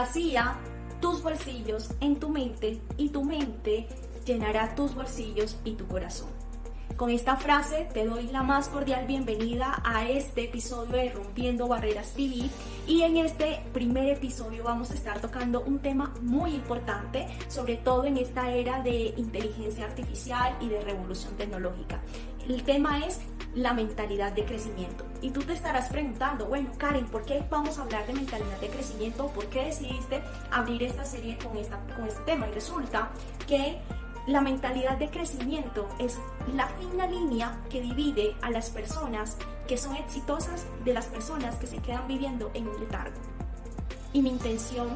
vacía tus bolsillos en tu mente y tu mente llenará tus bolsillos y tu corazón. Con esta frase te doy la más cordial bienvenida a este episodio de Rompiendo Barreras TV, y en este primer episodio vamos a estar tocando un tema muy importante, sobre todo en esta era de inteligencia artificial y de revolución tecnológica. El tema es la mentalidad de crecimiento. Y tú te estarás preguntando, bueno, Karen, ¿por qué vamos a hablar de mentalidad de crecimiento? ¿Por qué decidiste abrir esta serie con este tema? Y resulta que la mentalidad de crecimiento es la fina línea que divide a las personas que son exitosas de las personas que se quedan viviendo en un letargo. Y mi intención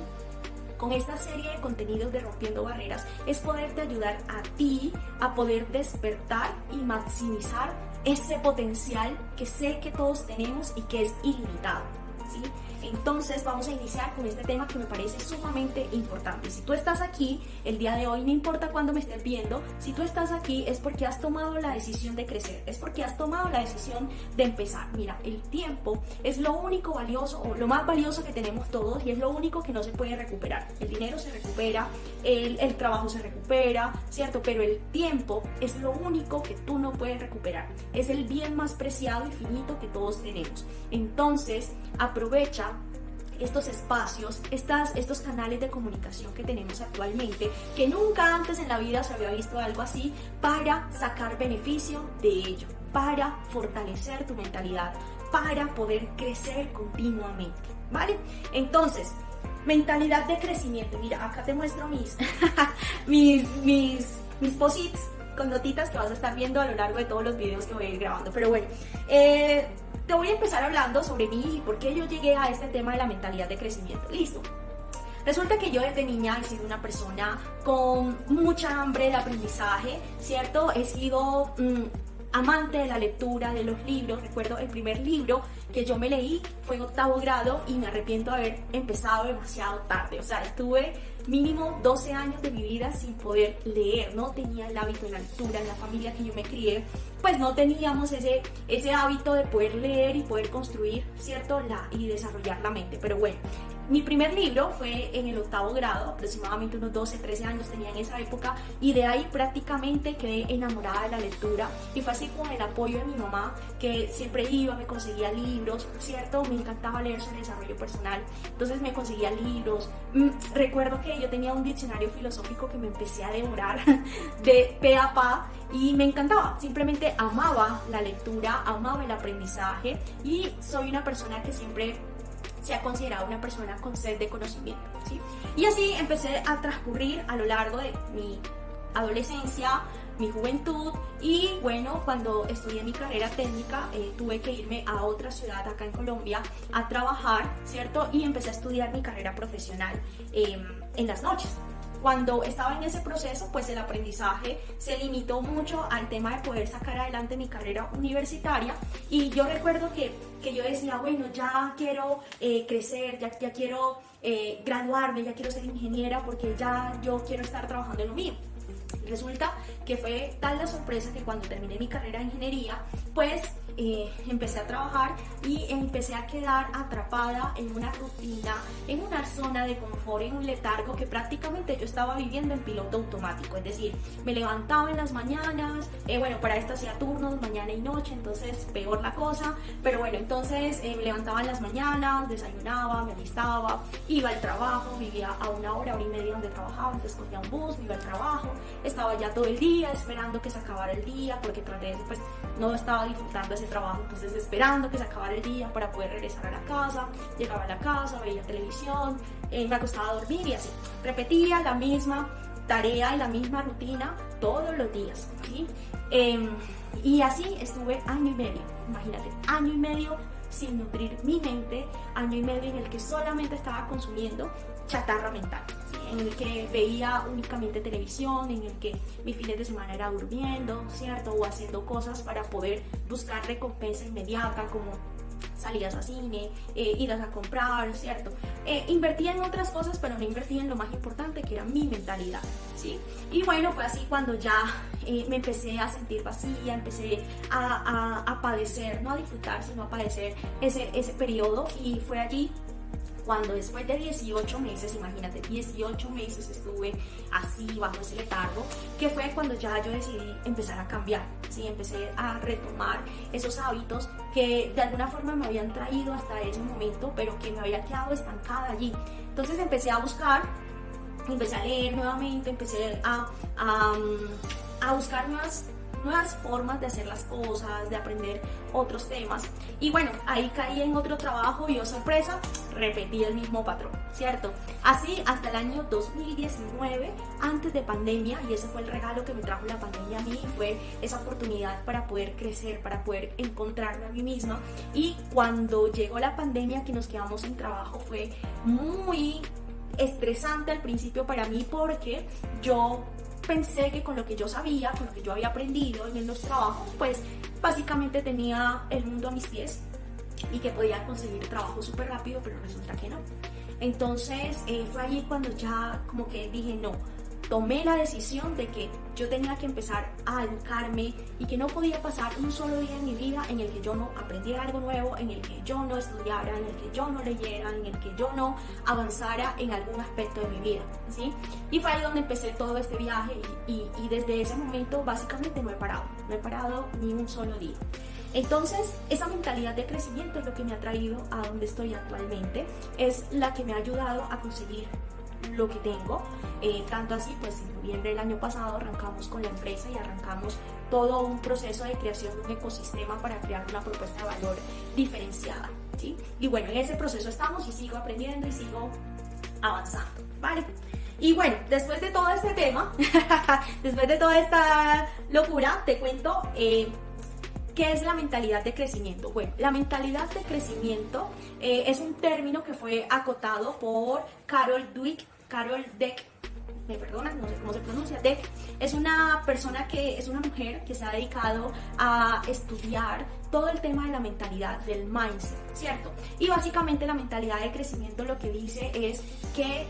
con esta serie de contenidos de Rompiendo Barreras es poderte ayudar a ti a poder despertar y maximizar ese potencial que sé que todos tenemos y que es ilimitado, ¿sí? Entonces vamos a iniciar con este tema que me parece sumamente importante. Si tú estás aquí el día de hoy, no importa cuándo me estés viendo, si tú estás aquí es porque has tomado la decisión de crecer, es porque has tomado la decisión de empezar. Mira, el tiempo es lo único valioso o lo más valioso que tenemos todos, y es lo único que no se puede recuperar. El dinero se recupera, el trabajo se recupera, ¿cierto? Pero el tiempo es lo único que tú no puedes recuperar. Es el bien más preciado y finito que todos tenemos. Entonces, aprovecha estos espacios, estos canales de comunicación que tenemos actualmente, que nunca antes en la vida se había visto algo así, para sacar beneficio de ello, para fortalecer tu mentalidad, para poder crecer continuamente, ¿vale? Entonces, mentalidad de crecimiento. Mira, acá te muestro mis post-its con notitas que vas a estar viendo a lo largo de todos los videos que voy a ir grabando. Pero bueno, te voy a empezar hablando sobre mí y por qué yo llegué a este tema de la mentalidad de crecimiento. Listo. Resulta que yo desde niña he sido una persona con mucha hambre de aprendizaje, ¿cierto? He sido amante de la lectura, de los libros. Recuerdo el primer libro que yo me leí fue en 8º grado y me arrepiento de haber empezado demasiado tarde. O sea, estuve mínimo 12 años de mi vida sin poder leer. No tenía el hábito de la lectura. En la familia que yo me crié, pues no teníamos ese hábito de poder leer y poder construir, ¿cierto? Y desarrollar la mente. Pero bueno, mi primer libro fue en el 8º grado, aproximadamente unos 12, 13 años tenía en esa época, y de ahí prácticamente quedé enamorada de la lectura, y fue así con el apoyo de mi mamá, que siempre iba, me conseguía libros, ¿cierto? Me encantaba leer sobre desarrollo personal, entonces me conseguía libros. Recuerdo que yo tenía un diccionario filosófico que me empecé a devorar de pe a pa, y me encantaba, simplemente amaba la lectura, amaba el aprendizaje, y soy una persona que siempre se ha considerado una persona con sed de conocimiento, ¿sí? Y así empecé a transcurrir a lo largo de mi adolescencia, mi juventud, y bueno, cuando estudié mi carrera técnica tuve que irme a otra ciudad acá en Colombia a trabajar, ¿cierto? Y empecé a estudiar mi carrera profesional en las noches. Cuando estaba en ese proceso, pues el aprendizaje se limitó mucho al tema de poder sacar adelante mi carrera universitaria, y yo recuerdo que yo decía, bueno, ya quiero crecer, ya quiero graduarme, ya quiero ser ingeniera, porque ya yo quiero estar trabajando en lo mío. Resulta que fue tal la sorpresa que cuando terminé mi carrera de ingeniería, pues empecé a trabajar y empecé a quedar atrapada en una rutina, en una zona de confort, en un letargo que prácticamente yo estaba viviendo en piloto automático. Es decir, me levantaba en las mañanas, bueno, para esto hacía turnos mañana y noche, entonces peor la cosa, pero bueno, entonces me levantaba en las mañanas, desayunaba, me alistaba, iba al trabajo, vivía a 1 hora, 1 hora y media donde trabajaba, entonces cogía un bus, me iba al trabajo, estaba ya todo el día esperando que se acabara el día, porque tras de eso pues no estaba disfrutando ese trabajo, entonces esperando que se acabara el día para poder regresar a la casa. Llegaba a la casa, veía televisión, me acostaba a dormir, y así repetía la misma tarea y la misma rutina todos los días, ¿sí? Y así estuve año y medio, imagínate, año y medio sin nutrir mi mente, año y medio en el que solamente estaba consumiendo chatarra mental, ¿sí? En el que veía únicamente televisión, en el que mis fines de semana era durmiendo, ¿cierto? O haciendo cosas para poder buscar recompensa inmediata, como salidas a cine, idas a comprar, ¿cierto? Invertía en otras cosas, pero no invertía en lo más importante, que era mi mentalidad, ¿sí? Y bueno, fue así cuando ya me empecé a sentir vacía, empecé a padecer, no a disfrutar, sino a padecer ese periodo, y fue allí cuando después de 18 meses, imagínate, 18 meses estuve así bajo ese letargo, que fue cuando ya yo decidí empezar a cambiar, ¿sí? Empecé a retomar esos hábitos que de alguna forma me habían traído hasta ese momento, pero que me había quedado estancada allí. Entonces empecé a buscar, empecé a leer nuevamente, empecé a buscar nuevas formas de hacer las cosas, de aprender otros temas. Y bueno, ahí caí en otro trabajo y, oh sorpresa, repetí el mismo patrón, ¿cierto? Así hasta el año 2019, antes de pandemia, y ese fue el regalo que me trajo la pandemia a mí, fue esa oportunidad para poder crecer, para poder encontrarme a mí misma. Y cuando llegó la pandemia, que nos quedamos sin trabajo, fue muy estresante al principio para mí, porque yo pensé que con lo que yo sabía, con lo que yo había aprendido en los trabajos, pues básicamente tenía el mundo a mis pies y que podía conseguir trabajo súper rápido, pero resulta que no. Entonces fue allí cuando ya como que dije no, tomé la decisión de que yo tenía que empezar a educarme y que no podía pasar un solo día en mi vida en el que yo no aprendiera algo nuevo, en el que yo no estudiara, en el que yo no leyera, en el que yo no avanzara en algún aspecto de mi vida, ¿sí? Y fue ahí donde empecé todo este viaje y desde ese momento básicamente no he parado ni un solo día. Entonces, esa mentalidad de crecimiento es lo que me ha traído a donde estoy actualmente, es la que me ha ayudado a conseguir lo que tengo, tanto así pues en noviembre del año pasado arrancamos con la empresa y arrancamos todo un proceso de creación de un ecosistema para crear una propuesta de valor diferenciada, ¿sí? Y bueno, en ese proceso estamos y sigo aprendiendo y sigo avanzando, ¿vale? Y bueno, después de todo este tema, después de toda esta locura, te cuento ¿qué es la mentalidad de crecimiento? Bueno, la mentalidad de crecimiento es un término que fue acotado por Carol Dweck, me perdonan, no sé cómo se pronuncia, Dweck. Es una persona es una mujer que se ha dedicado a estudiar todo el tema de la mentalidad, del mindset, ¿cierto? Y básicamente la mentalidad de crecimiento lo que dice es que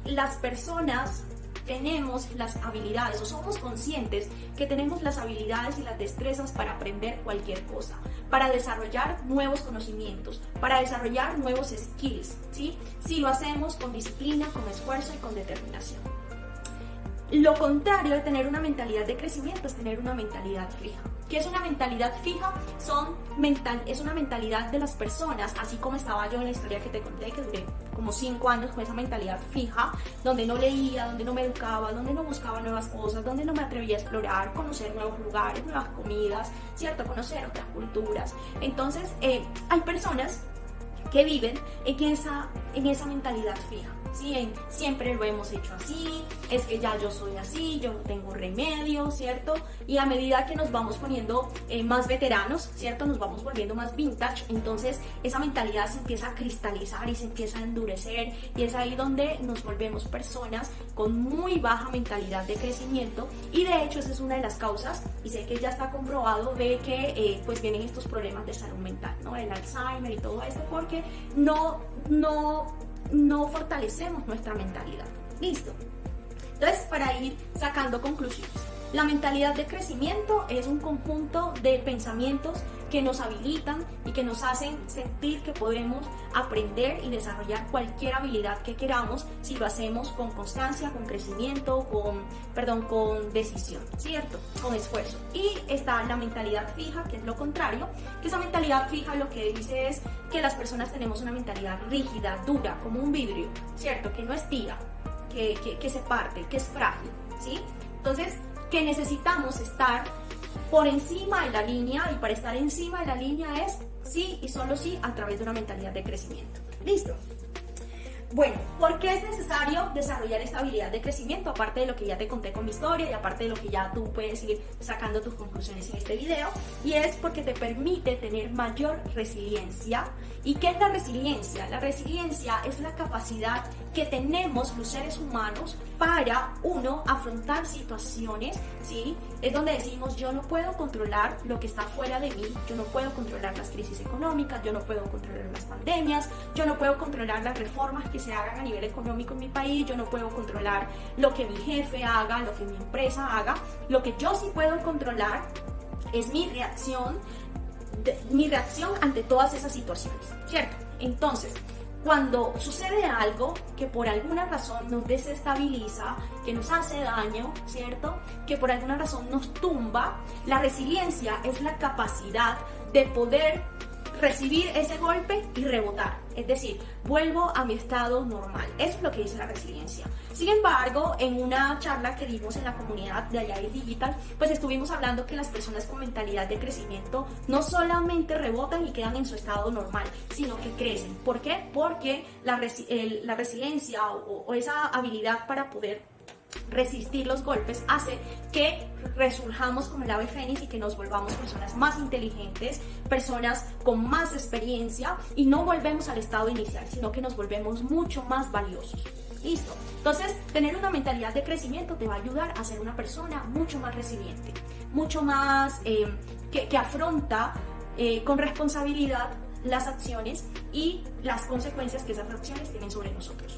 las personas tenemos las habilidades o somos conscientes que tenemos las habilidades y las destrezas para aprender cualquier cosa, para desarrollar nuevos conocimientos, para desarrollar nuevos skills, ¿sí? Si lo hacemos con disciplina, con esfuerzo y con determinación. Lo contrario de tener una mentalidad de crecimiento es tener una mentalidad fija. ¿Qué es una mentalidad fija? Es una mentalidad de las personas, así como estaba yo en la historia que te conté, que duré como 5 años con esa mentalidad fija, donde no leía, donde no me educaba, donde no buscaba nuevas cosas, donde no me atrevía a explorar, conocer nuevos lugares, nuevas comidas, ¿cierto? Conocer otras culturas. Entonces, hay personas que viven en esa mentalidad fija, ¿sí? Siempre lo hemos hecho así, es que ya yo soy así, yo no tengo remedio, ¿cierto? Y a medida que nos vamos poniendo más veteranos, ¿cierto? Nos vamos volviendo más vintage, entonces esa mentalidad se empieza a cristalizar y se empieza a endurecer, y es ahí donde nos volvemos personas con muy baja mentalidad de crecimiento. Y de hecho esa es una de las causas, y sé que ya está comprobado, de que pues vienen estos problemas de salud mental, ¿no? El Alzheimer y todo esto, porque no fortalecemos nuestra mentalidad. Listo. Entonces, para ir sacando conclusiones, la mentalidad de crecimiento es un conjunto de pensamientos que nos habilitan y que nos hacen sentir que podemos aprender y desarrollar cualquier habilidad que queramos si lo hacemos con constancia, con crecimiento, con decisión, ¿cierto? Con esfuerzo. Y está la mentalidad fija, que es lo contrario, que esa mentalidad fija lo que dice es que las personas tenemos una mentalidad rígida, dura, como un vidrio, ¿cierto? Que no estira, que se parte, que es frágil, ¿sí? Entonces, que necesitamos estar por encima de la línea, y para estar encima de la línea es sí y solo sí a través de una mentalidad de crecimiento. ¿Listo? Bueno, ¿por qué es necesario desarrollar esta habilidad de crecimiento? Aparte de lo que ya te conté con mi historia y aparte de lo que ya tú puedes ir sacando tus conclusiones en este video, y es porque te permite tener mayor resiliencia. ¿Y qué es la resiliencia? La resiliencia es la capacidad que tenemos los seres humanos para, uno, afrontar situaciones, ¿sí? Es donde decimos, yo no puedo controlar lo que está fuera de mí, yo no puedo controlar las crisis económicas, yo no puedo controlar las pandemias, yo no puedo controlar las reformas que se hagan a nivel económico en mi país, yo no puedo controlar lo que mi jefe haga, lo que mi empresa haga. Lo que yo sí puedo controlar es mi reacción ante todas esas situaciones, ¿cierto? Entonces, cuando sucede algo que por alguna razón nos desestabiliza, que nos hace daño, ¿cierto? Que por alguna razón nos tumba, la resiliencia es la capacidad de poder recibir ese golpe y rebotar, es decir, vuelvo a mi estado normal. Eso es lo que dice la resiliencia. Sin embargo, en una charla que dimos en la comunidad de Agile Digital, pues estuvimos hablando que las personas con mentalidad de crecimiento no solamente rebotan y quedan en su estado normal, sino que crecen. ¿Por qué? Porque la resiliencia o esa habilidad para poder resistir los golpes hace que resurjamos como el ave fénix y que nos volvamos personas más inteligentes, personas con más experiencia y no volvemos al estado inicial, sino que nos volvemos mucho más valiosos. Listo. Entonces, tener una mentalidad de crecimiento te va a ayudar a ser una persona mucho más resiliente, mucho más que afronta con responsabilidad las acciones y las consecuencias que esas acciones tienen sobre nosotros.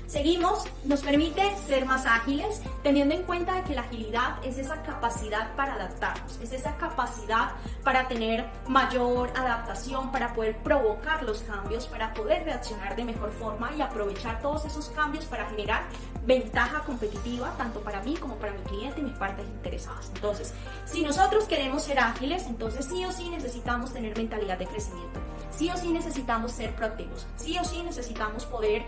Seguimos, nos permite ser más ágiles, teniendo en cuenta que la agilidad es esa capacidad para adaptarnos, es esa capacidad para tener mayor adaptación, para poder provocar los cambios, para poder reaccionar de mejor forma y aprovechar todos esos cambios para generar ventaja competitiva, tanto para mí como para mi cliente y mis partes interesadas. Entonces, si nosotros queremos ser ágiles, entonces sí o sí necesitamos tener mentalidad de crecimiento, sí o sí necesitamos ser proactivos, sí o sí necesitamos poder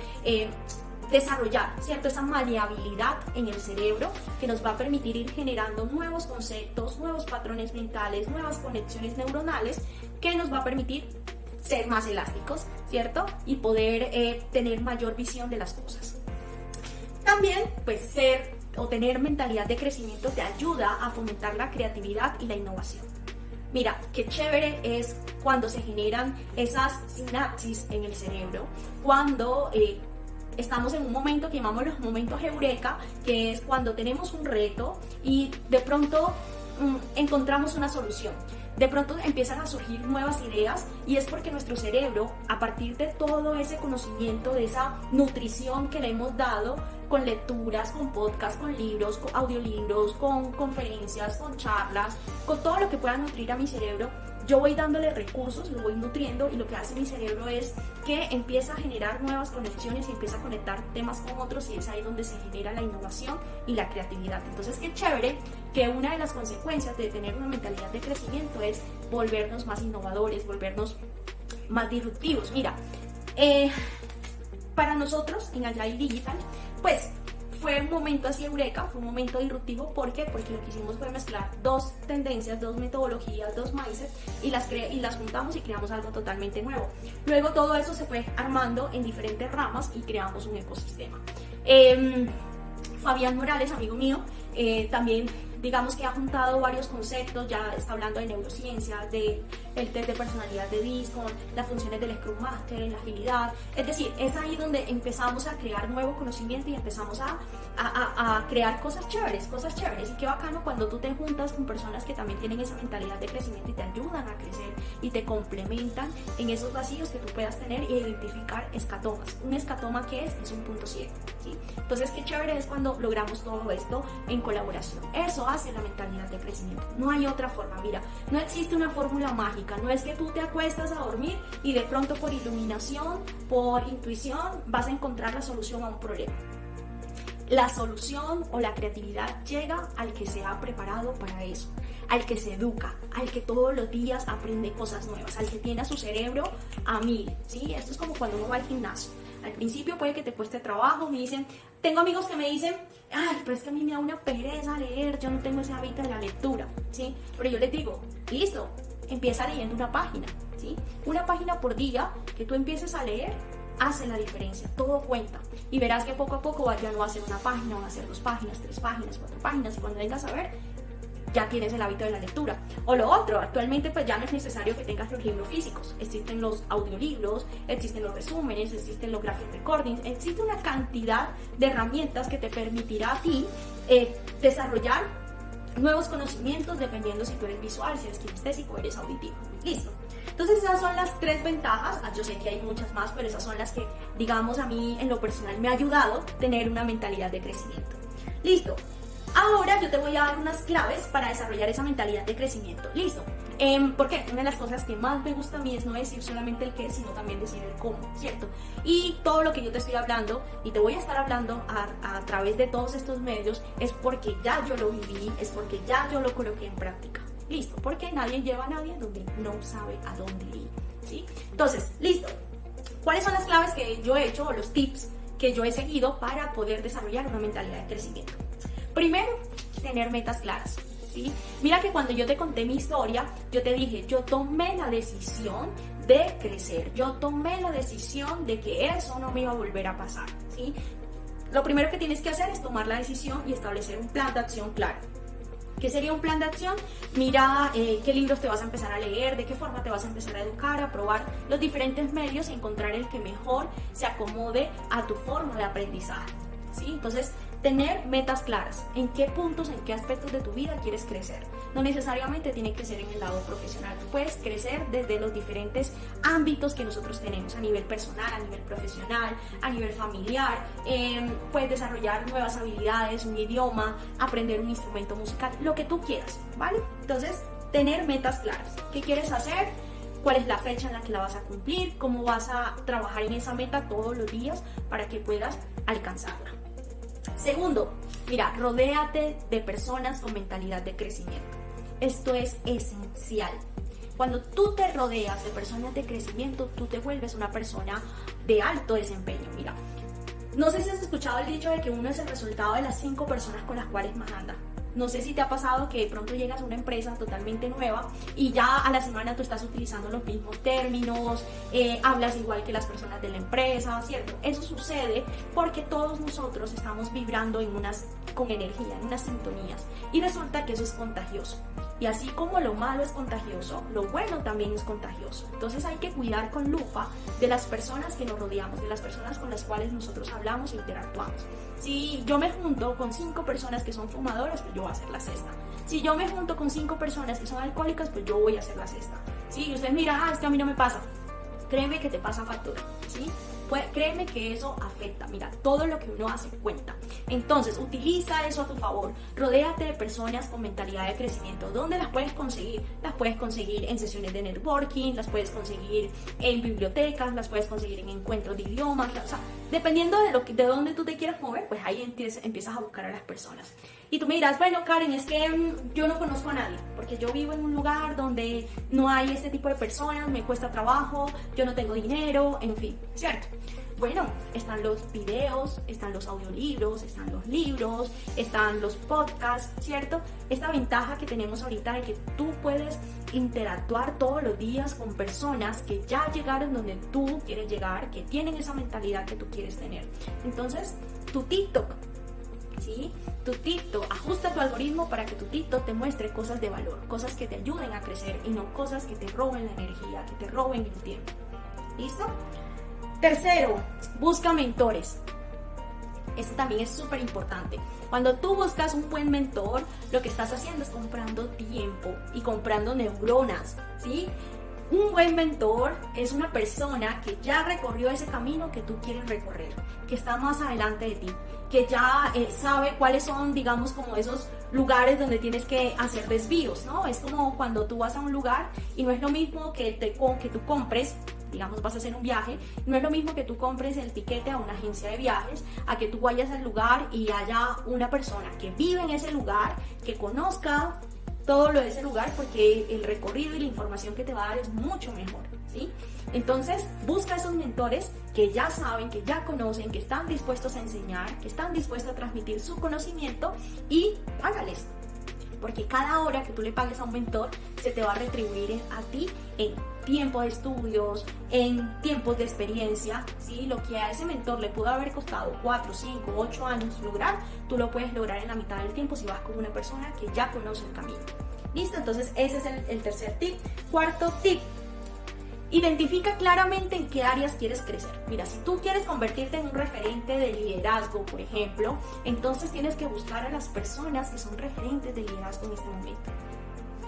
desarrollar, ¿cierto? Esa maleabilidad en el cerebro que nos va a permitir ir generando nuevos conceptos, nuevos patrones mentales, nuevas conexiones neuronales que nos va a permitir ser más elásticos, ¿cierto? Y poder tener mayor visión de las cosas. También, pues, ser o tener mentalidad de crecimiento te ayuda a fomentar la creatividad y la innovación. Mira, qué chévere es cuando se generan esas sinapsis en el cerebro, cuando estamos en un momento que llamamos los momentos eureka, que es cuando tenemos un reto y de pronto encontramos una solución. De pronto empiezan a surgir nuevas ideas y es porque nuestro cerebro, a partir de todo ese conocimiento, de esa nutrición que le hemos dado con lecturas, con podcasts, con libros, con audiolibros, con conferencias, con charlas, con todo lo que pueda nutrir a mi cerebro, yo voy dándole recursos, lo voy nutriendo y lo que hace mi cerebro es que empieza a generar nuevas conexiones y empieza a conectar temas con otros y es ahí donde se genera la innovación y la creatividad. Entonces, qué chévere que una de las consecuencias de tener una mentalidad de crecimiento es volvernos más innovadores, volvernos más disruptivos. Mira, para nosotros en Agile Digital, pues fue un momento así eureka, fue un momento disruptivo. ¿Por qué? Porque lo que hicimos fue mezclar dos tendencias, dos metodologías, dos mindsets y las juntamos y creamos algo totalmente nuevo. Luego todo eso se fue armando en diferentes ramas y creamos un ecosistema. Fabián Morales, amigo mío, también digamos que ha juntado varios conceptos, ya está hablando de neurociencia, del test de personalidad de DISCON, las funciones del Scrum Master, en la agilidad. Es decir, es ahí donde empezamos a crear nuevo conocimiento y empezamos a crear cosas chéveres. Y qué bacano cuando tú te juntas con personas que también tienen esa mentalidad de crecimiento y te ayudan a crecer y te complementan en esos vacíos que tú puedas tener y identificar escatomas. Un escatoma, ¿qué es? Es un punto ciego, ¿sí? Entonces, qué chévere es cuando logramos todo esto en colaboración. Eso hace la mentalidad de crecimiento. No hay otra forma. Mira, no existe una fórmula mágica. No es que tú te acuestas a dormir y de pronto por iluminación, por intuición, vas a encontrar la solución a un problema. La solución o la creatividad llega al que se ha preparado para eso, al que se educa, al que todos los días aprende cosas nuevas, al que tiene a su cerebro a 1000, ¿sí? Esto es como cuando uno va al gimnasio. Al principio puede que te cueste trabajo, me dicen, tengo amigos que me dicen, ay, pero es que a mí me da una pereza leer, yo no tengo ese hábito de la lectura, ¿sí? Pero yo les digo, listo, empieza leyendo una página, ¿sí? Una página por día que tú empieces a leer hace la diferencia, todo cuenta y verás que poco a poco ya no va a ser una página, van a ser 2 páginas, 3 páginas, 4 páginas y cuando vengas a ver ya tienes el hábito de la lectura. O lo otro, actualmente pues ya no es necesario que tengas los libros físicos, existen los audiolibros, existen los resúmenes, existen los graphic recordings, existe una cantidad de herramientas que te permitirá a ti desarrollar nuevos conocimientos dependiendo si tú eres visual, si eres kinestésico, eres auditivo. Listo. Entonces esas son las 3 ventajas, yo sé que hay muchas más, pero esas son las que, digamos, a mí en lo personal me ha ayudado a tener una mentalidad de crecimiento. Listo. Ahora yo te voy a dar unas claves para desarrollar esa mentalidad de crecimiento. Listo. Porque una de las cosas que más me gusta a mí es no decir solamente el qué, sino también decir el cómo, ¿cierto? Y todo lo que yo te estoy hablando y te voy a estar hablando a través de todos estos medios es porque ya yo lo viví, es porque ya yo lo coloqué en práctica. Listo, porque nadie lleva a nadie donde no sabe a dónde ir, ¿sí? Entonces, listo. ¿Cuáles son las claves que yo he hecho o los tips que yo he seguido para poder desarrollar una mentalidad de crecimiento? Primero, tener metas claras, ¿sí? Mira que cuando yo te conté mi historia, yo te dije, yo tomé la decisión de crecer, yo tomé la decisión de que eso no me iba a volver a pasar, ¿sí? Lo primero que tienes que hacer es tomar la decisión y establecer un plan de acción claro. ¿Qué sería un plan de acción? Mira qué libros te vas a empezar a leer, de qué forma te vas a empezar a educar, a probar los diferentes medios y encontrar el que mejor se acomode a tu forma de aprendizaje, ¿sí? Entonces, tener metas claras, en qué puntos, en qué aspectos de tu vida quieres crecer. No necesariamente tiene que ser en el lado profesional, tú puedes crecer desde los diferentes ámbitos que nosotros tenemos, a nivel personal, a nivel profesional, a nivel familiar, puedes desarrollar nuevas habilidades, un idioma, aprender un instrumento musical, lo que tú quieras, ¿vale? Entonces, tener metas claras, ¿qué quieres hacer? ¿Cuál es la fecha en la que la vas a cumplir? ¿Cómo vas a trabajar en esa meta todos los días para que puedas alcanzarla? Segundo, mira, rodéate de personas con mentalidad de crecimiento. Esto es esencial. Cuando tú te rodeas de personas de crecimiento, tú te vuelves una persona de alto desempeño. Mira, no sé si has escuchado el dicho de que uno es el resultado de las 5 personas con las cuales más anda. No sé si te ha pasado que de pronto llegas a una empresa totalmente nueva y ya a la semana tú estás utilizando los mismos términos, hablas igual que las personas de la empresa, ¿cierto? Eso sucede porque todos nosotros estamos vibrando con energía, en unas sintonías, y resulta que eso es contagioso. Y así como lo malo es contagioso, lo bueno también es contagioso. Entonces hay que cuidar con lupa de las personas que nos rodeamos, de las personas con las cuales nosotros hablamos e interactuamos. Si yo me junto con 5 personas que son fumadoras, pues yo voy a hacer la sexta. Si yo me junto con 5 personas que son alcohólicas, pues yo voy a hacer la sexta. ¿Sí? Y usted mira, es que a mí no me pasa. Créeme que te pasa factura, ¿sí? Pues créeme que eso afecta. Mira, todo lo que uno hace cuenta. Entonces, utiliza eso a tu favor. Rodéate de personas con mentalidad de crecimiento. ¿Dónde las puedes conseguir? Las puedes conseguir en sesiones de networking, las puedes conseguir en bibliotecas, las puedes conseguir en encuentros de idiomas. O sea, dependiendo de dónde tú te quieras mover, pues ahí empiezas a buscar a las personas. Y tú me dirás, bueno, Karen, es que yo no conozco a nadie, porque yo vivo en un lugar donde no hay este tipo de personas, me cuesta trabajo, yo no tengo dinero, en fin, ¿cierto? Bueno, están los videos, están los audiolibros, están los libros, están los podcasts, ¿cierto? Esta ventaja que tenemos ahorita de que tú puedes interactuar todos los días con personas que ya llegaron donde tú quieres llegar, que tienen esa mentalidad que tú quieres tener. Entonces, tu TikTok, ¿sí? Tu TikTok, ajusta tu algoritmo para que tu TikTok te muestre cosas de valor, cosas que te ayuden a crecer y no cosas que te roben la energía, que te roben el tiempo. ¿Listo? Tercero, busca mentores. Esto también es súper importante. Cuando tú buscas un buen mentor, lo que estás haciendo es comprando tiempo y comprando neuronas, ¿sí? Un buen mentor es una persona que ya recorrió ese camino que tú quieres recorrer, que está más adelante de ti, que ya sabe cuáles son, digamos, como esos lugares donde tienes que hacer desvíos, ¿no? Es como cuando tú vas a un lugar y no es lo mismo que tú compres, digamos, vas a hacer un viaje, no es lo mismo que tú compres el tiquete a una agencia de viajes, a que tú vayas al lugar y haya una persona que vive en ese lugar, que conozca todo lo de ese lugar, porque el recorrido y la información que te va a dar es mucho mejor, ¿sí? Entonces, busca esos mentores que ya saben, que ya conocen, que están dispuestos a enseñar, que están dispuestos a transmitir su conocimiento y págales. Porque cada hora que tú le pagues a un mentor se te va a retribuir a ti en tiempo de estudios, en tiempos de experiencia, ¿sí? Lo que a ese mentor le pudo haber costado 4, 5, 8 años lograr, tú lo puedes lograr en la mitad del tiempo si vas con una persona que ya conoce el camino. ¿Listo? Entonces ese es el tercer tip. Cuarto tip. Identifica claramente en qué áreas quieres crecer. Mira, si tú quieres convertirte en un referente de liderazgo, por ejemplo, entonces tienes que buscar a las personas que son referentes de liderazgo en este momento.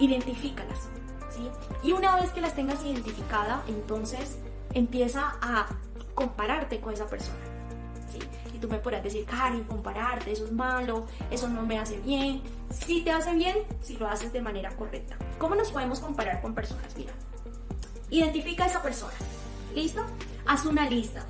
Identifícalas, ¿sí? Y una vez que las tengas identificada, entonces empieza a compararte con esa persona, ¿sí? Y tú me podrás decir, Karen, compararte, eso es malo, eso no me hace bien. Sí te hace bien si lo haces de manera correcta. ¿Cómo nos podemos comparar con personas? Mira, identifica a esa persona, ¿listo? Haz una lista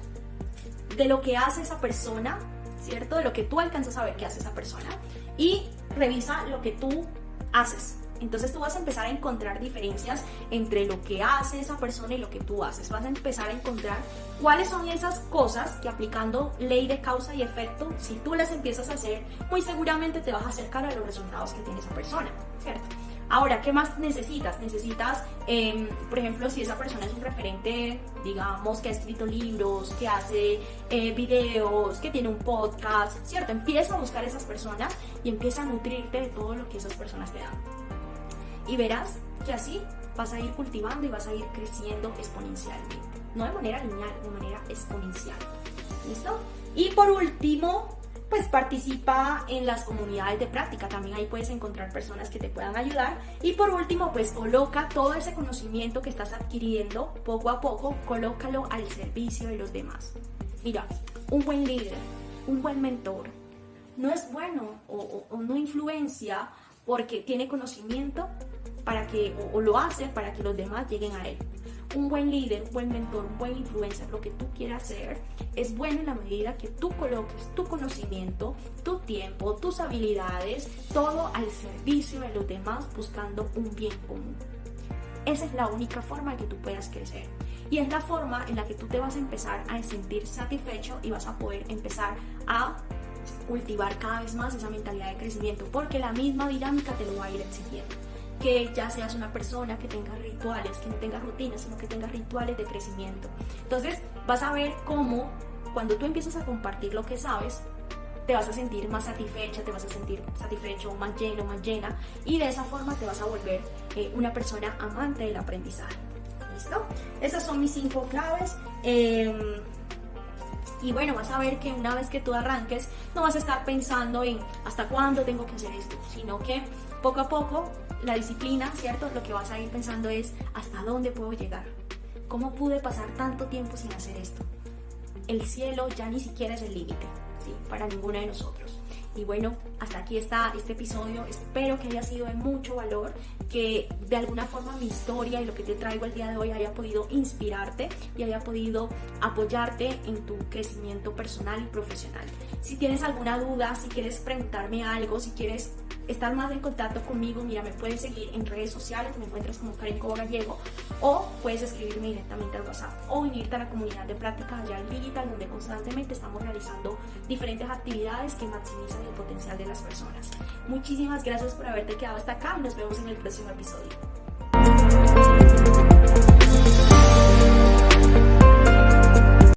de lo que hace esa persona, ¿cierto? De lo que tú alcanzas a ver que hace esa persona y revisa lo que tú haces. Entonces tú vas a empezar a encontrar diferencias entre lo que hace esa persona y lo que tú haces. Vas a empezar a encontrar cuáles son esas cosas que, aplicando ley de causa y efecto, si tú las empiezas a hacer, muy seguramente te vas a acercar a los resultados que tiene esa persona, ¿cierto? Ahora, ¿qué más necesitas? Necesitas, por ejemplo, si esa persona es un referente, digamos, que ha escrito libros, que hace videos, que tiene un podcast, ¿cierto? Empieza a buscar esas personas y empieza a nutrirte de todo lo que esas personas te dan. Y verás que así vas a ir cultivando y vas a ir creciendo exponencialmente. No de manera lineal, de manera exponencial. ¿Listo? Y por último, pues participa en las comunidades de práctica. También ahí puedes encontrar personas que te puedan ayudar. Y por último, pues coloca todo ese conocimiento que estás adquiriendo poco a poco, colócalo al servicio de los demás. Mira, un buen líder, un buen mentor, no es bueno o no influencia porque tiene conocimiento para que, o lo hace para que los demás lleguen a él. Un buen líder, un buen mentor, un buen influencer, lo que tú quieras ser, es bueno en la medida que tú coloques tu conocimiento, tu tiempo, tus habilidades, todo al servicio de los demás buscando un bien común. Esa es la única forma en que tú puedas crecer. Y es la forma en la que tú te vas a empezar a sentir satisfecho y vas a poder empezar a cultivar cada vez más esa mentalidad de crecimiento, porque la misma dinámica te lo va a ir exigiendo. Que ya seas una persona que tenga rituales, que no tenga rutinas, sino que tenga rituales de crecimiento. Entonces vas a ver cómo cuando tú empiezas a compartir lo que sabes, te vas a sentir más satisfecha, te vas a sentir satisfecho, más lleno, más llena, y de esa forma te vas a volver una persona amante del aprendizaje. ¿Listo? Esas son mis 5 claves. Y bueno, vas a ver que una vez que tú arranques, no vas a estar pensando en hasta cuándo tengo que hacer esto, sino que poco a poco la disciplina, ¿cierto? Lo que vas a ir pensando es hasta dónde puedo llegar, cómo pude pasar tanto tiempo sin hacer esto. El cielo ya ni siquiera es el límite, ¿sí? Para ninguno de nosotros. Y bueno, hasta aquí está este episodio. Espero que haya sido de mucho valor, que de alguna forma mi historia y lo que te traigo el día de hoy haya podido inspirarte y haya podido apoyarte en tu crecimiento personal y profesional. Si tienes alguna duda, si quieres preguntarme algo, si quieres estar más en contacto conmigo, mira, me puedes seguir en redes sociales, me encuentras como Karen Cobo Gallego, o puedes escribirme directamente al WhatsApp o unirte a la comunidad de prácticas allá en Digital, donde constantemente estamos realizando diferentes actividades que maximizan el potencial de las personas. Muchísimas gracias por haberte quedado hasta acá y nos vemos en el próximo episodio.